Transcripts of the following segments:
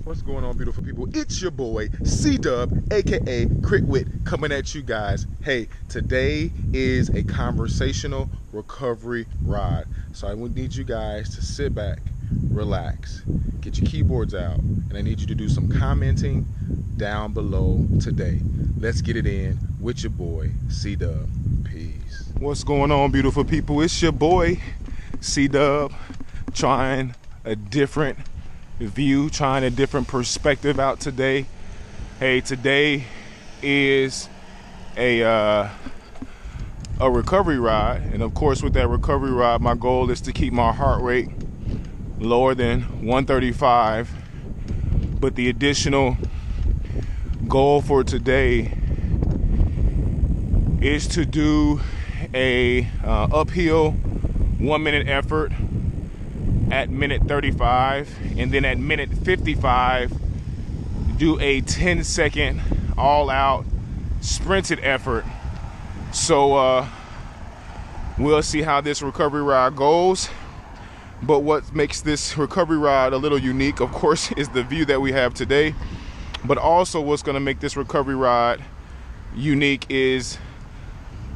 What's going on, beautiful people? It's your boy C-Dub, aka Whit, coming at you guys. Hey, today is a conversational recovery ride. So I need you guys to sit back, relax, get your keyboards out, and I need you to do some commenting down below today. Let's get it in with your boy C-Dub. Peace. What's going on, beautiful people? It's your boy C-Dub, trying a different view, trying a different perspective out today. Hey, today is a recovery ride, and of course with that recovery ride, my goal is to keep my heart rate lower than 135. But the additional goal for today is to do a uphill 1 minute effort at minute 35, and then at minute 55 do a 10-second all-out sprinted effort. So we'll see how this recovery ride goes. But what makes this recovery ride a little unique, of course, is the view that we have today. But also what's going to make this recovery ride unique is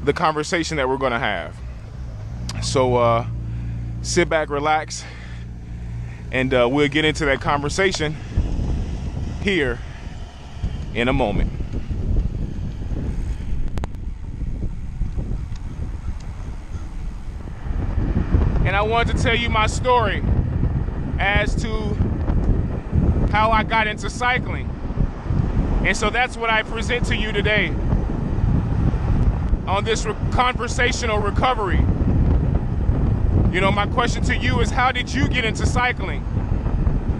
the conversation that we're going to have. So sit back, relax, and we'll get into that conversation here in a moment. And I wanted to tell you my story as to how I got into cycling. And so that's what I present to you today on this conversational recovery. You know, my question to you is, how did you get into cycling?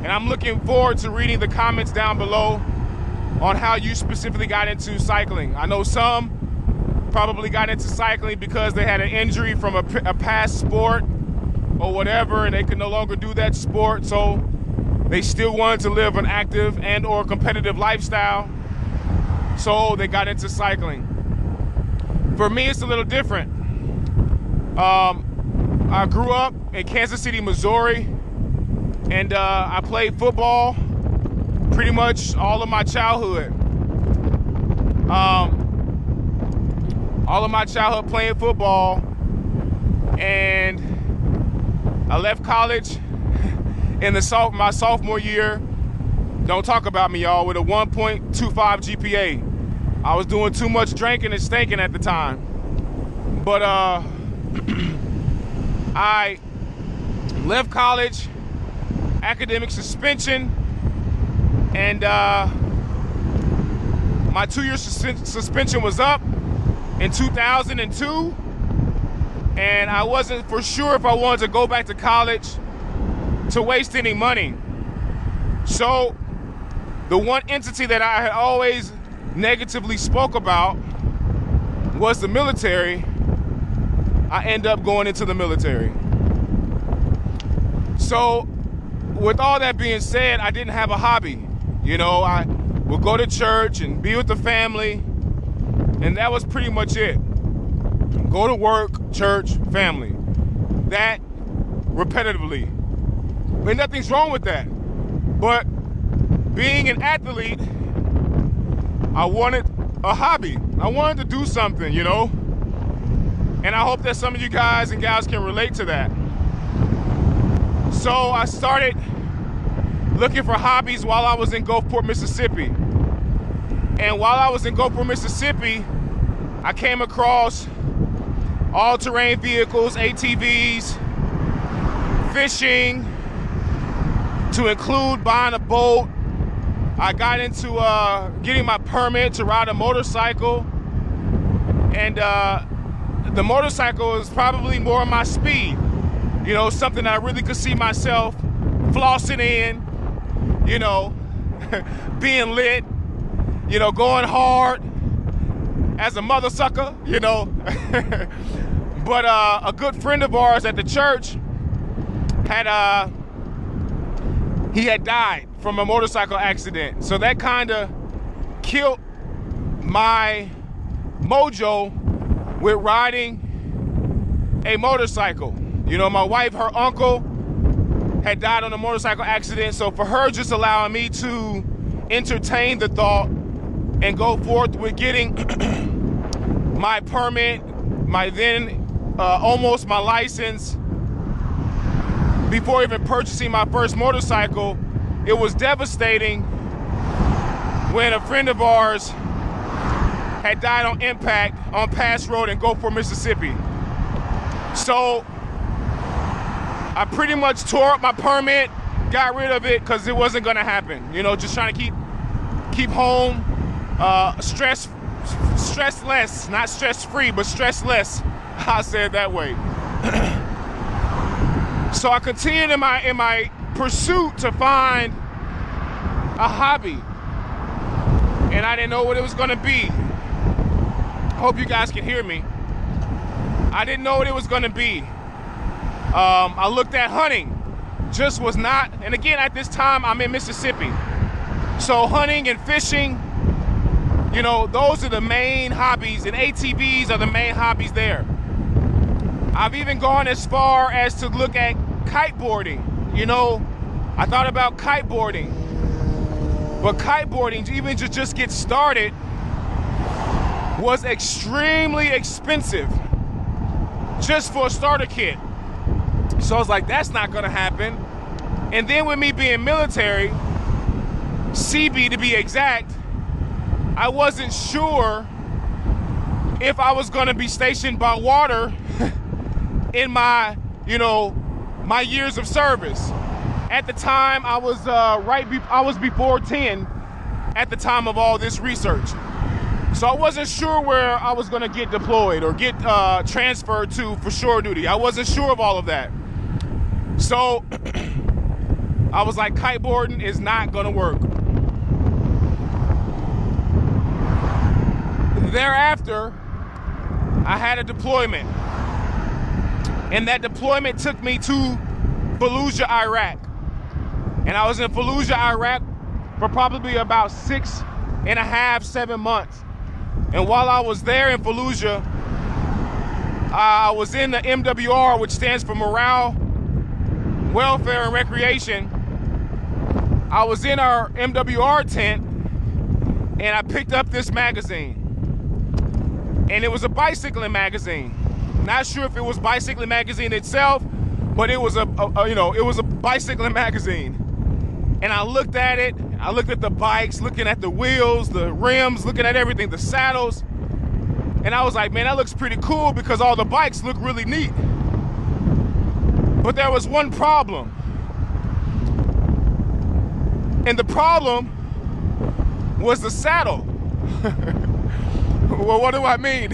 And I'm looking forward to reading the comments down below on how you specifically got into cycling. I know some probably got into cycling because they had an injury from a past sport or whatever, and they could no longer do that sport, so they still wanted to live an active and or competitive lifestyle, so they got into cycling. For me, it's a little different. I grew up in Kansas City, Missouri, and I played football pretty much all of my childhood. All of my childhood playing football, and I left college in my sophomore year. Don't talk about me, y'all, with a 1.25 GPA. I was doing too much drinking and stinking at the time. But I left college, academic suspension, and my 2-year suspension was up in 2002, and I wasn't for sure if I wanted to go back to college to waste any money. So the one entity that I had always negatively spoke about was the military. I end up going into the military. So with all that being said, I didn't have a hobby. You know, I would go to church and be with the family, and that was pretty much it. Go to work, church, family. That repetitively. And nothing's wrong with that. But being an athlete, I wanted a hobby. I wanted to do something, you know? And I hope that some of you guys and gals can relate to that. So I started looking for hobbies while I was in Gulfport, Mississippi. And while I was in Gulfport, Mississippi, I came across all-terrain vehicles, ATVs, fishing, to include buying a boat. I got into getting my permit to ride a motorcycle, and the motorcycle is probably more my speed. You know, something that I really could see myself flossing in, you know, being lit, you know, going hard as a mother sucker, you know. But a good friend of ours at the church had he had died from a motorcycle accident. So that kind of killed my mojo with riding a motorcycle. You know, my wife, her uncle had died on a motorcycle accident. So for her just allowing me to entertain the thought and go forth with getting my permit, my then almost my license, before even purchasing my first motorcycle, it was devastating when a friend of ours had died on impact on Pass Road in Gulfport, Mississippi. So I pretty much tore up my permit, got rid of it because it wasn't gonna happen. You know, just trying to keep home, stressless, not stress-free, but stressless. I say it that way. So I continued in my pursuit to find a hobby, and I didn't know what it was gonna be. Hope you guys can hear me. I didn't know what it was gonna be. I looked at hunting, just was not, and again at this time I'm in Mississippi. So hunting and fishing, you know, those are the main hobbies, and ATVs are the main hobbies there. I've even gone as far as to look at kiteboarding. You know, I thought about kiteboarding, but kiteboarding, even to just get started, was extremely expensive just for a starter kit. So I was like, that's not gonna happen. And then with me being military, CB to be exact, I wasn't sure if I was gonna be stationed by water in my, you know, my years of service. At the time, I was I was before 10 at the time of all this research. So I wasn't sure where I was gonna get deployed or get transferred to for shore duty. I wasn't sure of all of that. So I was like, kiteboarding is not gonna work. Thereafter, I had a deployment. And that deployment took me to Fallujah, Iraq. And I was in Fallujah, Iraq for probably about 6.5, 7 months. And while I was there in Fallujah, I was in the MWR, which stands for Morale, Welfare, and Recreation. I was in our MWR tent, and I picked up this magazine. And it was a bicycling magazine. Not sure if it was bicycling magazine itself, but it was it was a bicycling magazine. And I looked at it, I looked at the bikes, looking at the wheels, the rims, looking at everything, the saddles. And I was like, man, that looks pretty cool because all the bikes look really neat. But there was one problem. And the problem was the saddle. Well, what do I mean?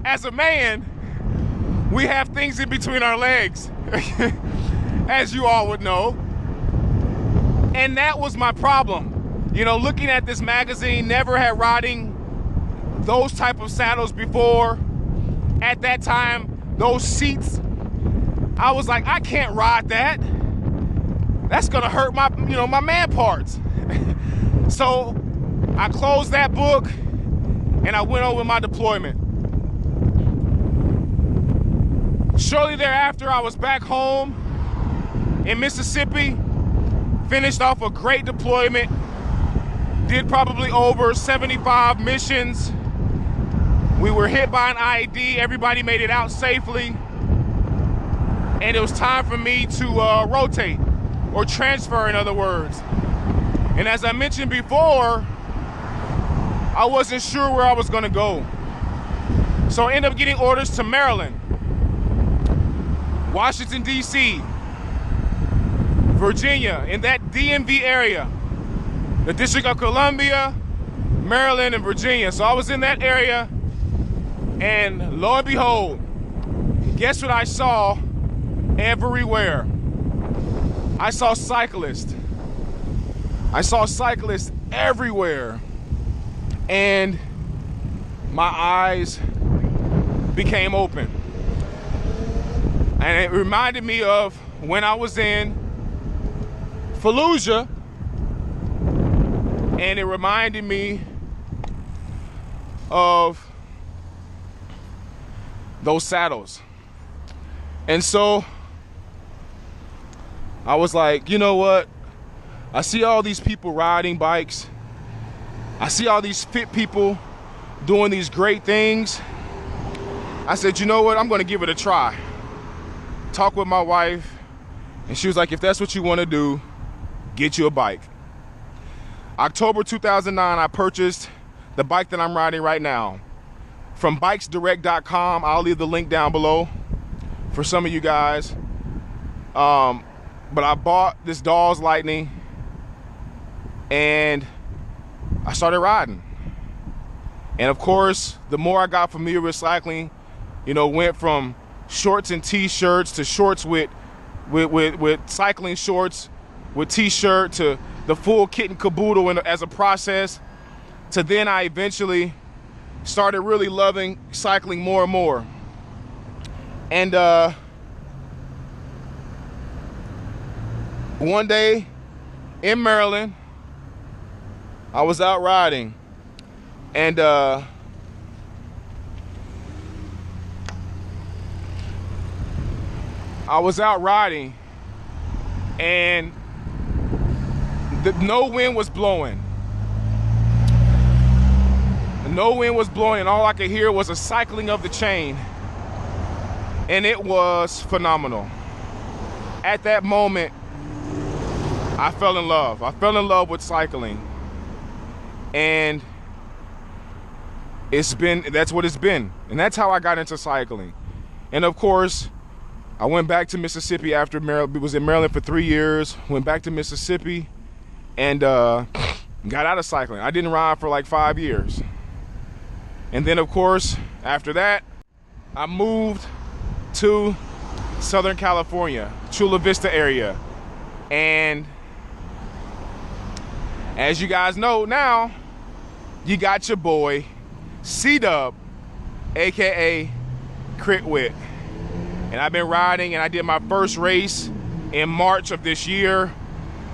As a man, we have things in between our legs, as you all would know. And that was my problem. You know, looking at this magazine, never had riding those type of saddles before. At that time, those seats, I was like, I can't ride that. That's gonna hurt my, my man parts. So I closed that book and I went on with my deployment. Shortly thereafter, I was back home in Mississippi, finished off a great deployment, did probably over 75 missions. We were hit by an IED, everybody made it out safely, and it was time for me to rotate, or transfer in other words. And as I mentioned before, I wasn't sure where I was gonna go. So I ended up getting orders to Maryland, Washington, D.C., Virginia, in that DMV area, the District of Columbia, Maryland, and Virginia. So I was in that area, and lo and behold, guess what I saw everywhere? I saw cyclists. I saw cyclists everywhere. And my eyes became open. And it reminded me of when I was in Fallujah, and it reminded me of those saddles. And so I was like, you know what? I see all these people riding bikes. I see all these fit people doing these great things. I said, you know what? I'm gonna give it a try. Talk with my wife, and she was like, if that's what you wanna do, get you a bike. October 2009, I purchased the bike that I'm riding right now from bikesdirect.com. I'll leave the link down below for some of you guys. But I bought this Dawes Lightning and I started riding. And of course, the more I got familiar with cycling, you know, went from shorts and t-shirts to shorts with cycling shorts, with t-shirt, to the full kit and caboodle as a process, to then I eventually started really loving cycling more and more. And one day in Maryland, I was out riding, and I was out riding, and no wind was blowing. No wind was blowing, and all I could hear was a cycling of the chain, and it was phenomenal. At that moment, I fell in love. I fell in love with cycling, and that's what it's been, and that's how I got into cycling. And of course, I went back to Mississippi after Maryland. Was in Maryland for 3 years. Went back to Mississippi, and got out of cycling. I didn't ride for like 5 years. And then of course, after that, I moved to Southern California, Chula Vista area. And as you guys know now, you got your boy, C-Dub, AKA Whit. And I've been riding, and I did my first race in March of this year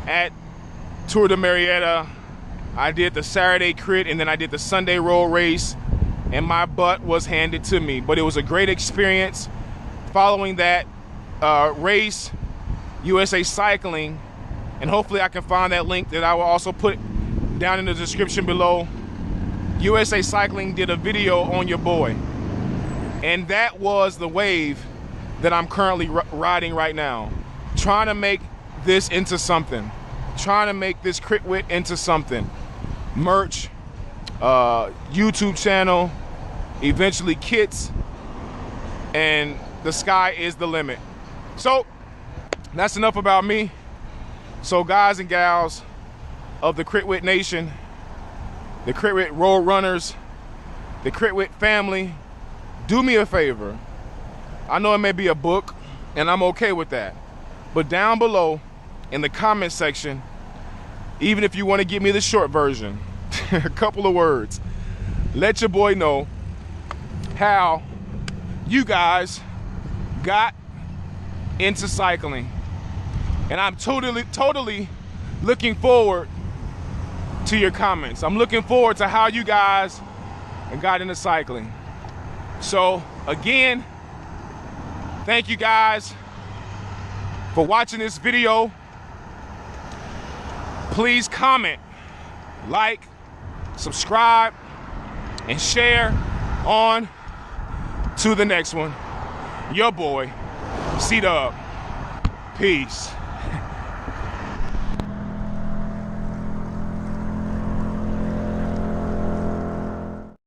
at Tour de Marietta. I did the Saturday crit, and then I did the Sunday roll race, and my butt was handed to me. But it was a great experience. Following that race, USA Cycling, and hopefully I can find that link that I will also put down in the description below. USA Cycling did a video on Ya Boi, and that was the wave that I'm currently riding right now. Trying to make this into something. Trying to make this Whit into something. Merch, YouTube channel, eventually kits, and the sky is the limit. So that's enough about me. So guys and gals of the Whit Nation, the Whit Road Runners, the Whit family, do me a favor. I know it may be a book, and I'm okay with that, but down below in the comment section, even if you want to give me the short version, a couple of words, let your boy know how you guys got into cycling. And I'm totally looking forward to your comments. I'm looking forward to how you guys got into cycling. So again, thank you guys for watching this video. Please comment, like, subscribe, and share on to the next one. Your boy, C-Dub. Peace.